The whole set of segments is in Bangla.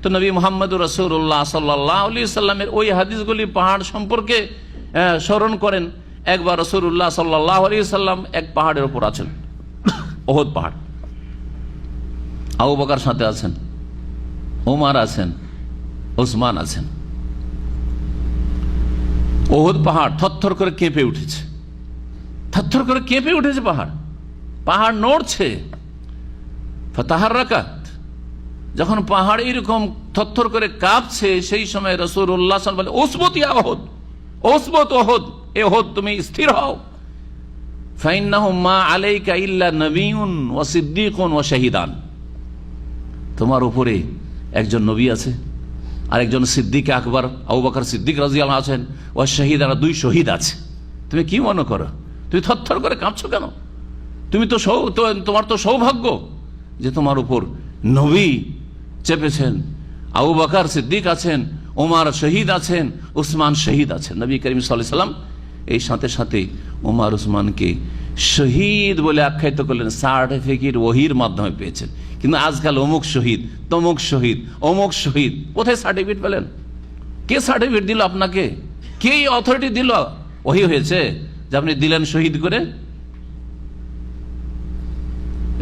তো নবী মুহাম্মদ রাসূলুল্লাহ সাল্লাল্লাহু আলাইহি সাল্লামের ওই হাদিসগুলি পাহাড় সম্পর্কে স্মরণ করেন। একবার রাসূলুল্লাহ সাল্লাল্লাহু আলাইহি সাল্লাম এক পাহাড়ের উপর আছেন, ওহদ পাহাড়। আবু বকর সাথে আছেন, ওমর আছেন, ওসমান আছেন। ওহদ পাহাড় থরথর করে কেঁপে উঠেছে, থরথর করে কেঁপে উঠেছে পাহাড়, পাহাড় নড়ছে। ফাতাহাররাকাত, যখন পাহাড় এরকম থরথর করে কাঁপছে, সেই সময় রাসূলুল্লাহ সাল্লাল্লাহু আলাইহি ওয়াসাল্লাম বলে, উসবুত ইয়া ওহদ, উসবুত ওহদ, এ ওহদ তুমি স্থির হও। ফাইন্নাহু মা আলাইকা ইল্লা নবিয়্যুন ওয়া সিদ্দীকুন ওয়া শাহীদান, তোমার উপরে একজন নবী আছে আর একজন সিদ্দিক আকবর আবু বকর সিদ্দিক রাদিয়াল্লাহু আছেন, ওয়া শাহীদান, দুই শহীদ আছে। তুমি কি মনে করো? তুমি থরথর করে কাঁপছো কেন? তুমি তো তোমার তো সৌভাগ্য যে তোমার উপর নবী চেপেছেন, আবু বকর সিদ্দিক আছেন, ওমর শহীদ আছেন, উসমান শহীদ আছেন। নবী করিম সাল্লাল্লাহু আলাইহি ওয়াসাল্লাম এই সাথে সাথে ওমর উসমানকে শহীদ বলে আখ্যায়িত করলেন, সার্টিফিকেট ওহির মাধ্যমে পেয়েছেন। কিন্তু আজকাল অমুক শহীদ, তমুক শহীদ, অমুক শহীদ, কোথায় সার্টিফিকেট পেলেন? কে সার্টিফিকেট দিল আপনাকে? কে অথরিটি দিল? ওহি হয়েছে যে আপনি দিলেন শহীদ করে?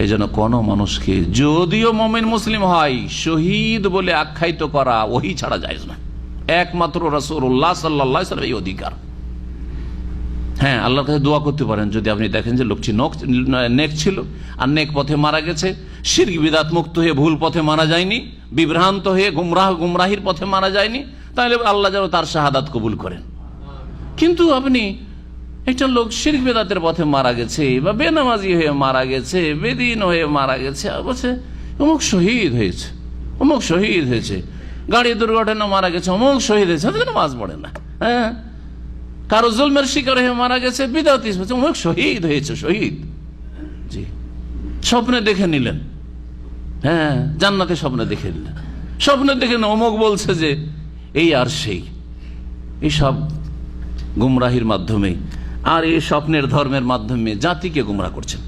এই জন্য কোন মানুষকে যদিও মুমিন মুসলিম হয়, শহীদ বলে আখ্যায়িত করা ওহি ছাড়া যায় না। একমাত্র রাসূলুল্লাহ সাল্লাল্লাহু আলাইহি ওয়াসাল্লাম এই অধিকার। হ্যাঁ, আল্লাহর কাছে দোয়া করতে পারেন যদি আপনি দেখেন যে লোকটি নেক ছিল আর নেক পথে মারা গেছে, শিরক বিদআত মুক্ত হয়ে ভুল পথে মারা যায়নি, বিভ্রান্ত হয়ে গুমরাহির পথে মারা যায়নি, তাহলে আল্লাহ যেন তার শাহাদাত কবুল করেন। কিন্তু আপনি একটা লোক শিরক বিদআতের পথে মারা গেছে বা বেনামাজি হয়ে মারা গেছে, বেদিন হয়ে মারা গেছে, বলছে অমুক শহীদ হয়েছে, অমুক শহীদ হয়েছে, গাড়ি দুর্ঘটনা মারা গেছে, অমুক শহীদ হয়েছে, নামাজ পড়ে না। হ্যাঁ, কারো জুলমের শিকার হয়ে মারা গেছে, বিদআতি, অমুক শহীদ হয়েছে, শহীদ। জি, স্বপ্নে দেখে নিলেন, হ্যাঁ, জান্নাতে স্বপ্নে দেখে নিলেন, স্বপ্নে দেখে অমুক বলছে যে এই আর সেই। এইসব গুমরাহির মাধ্যমে আর এই স্বপ্নের ধর্মের মাধ্যমে জাতিকে গুমরাহ করছেন।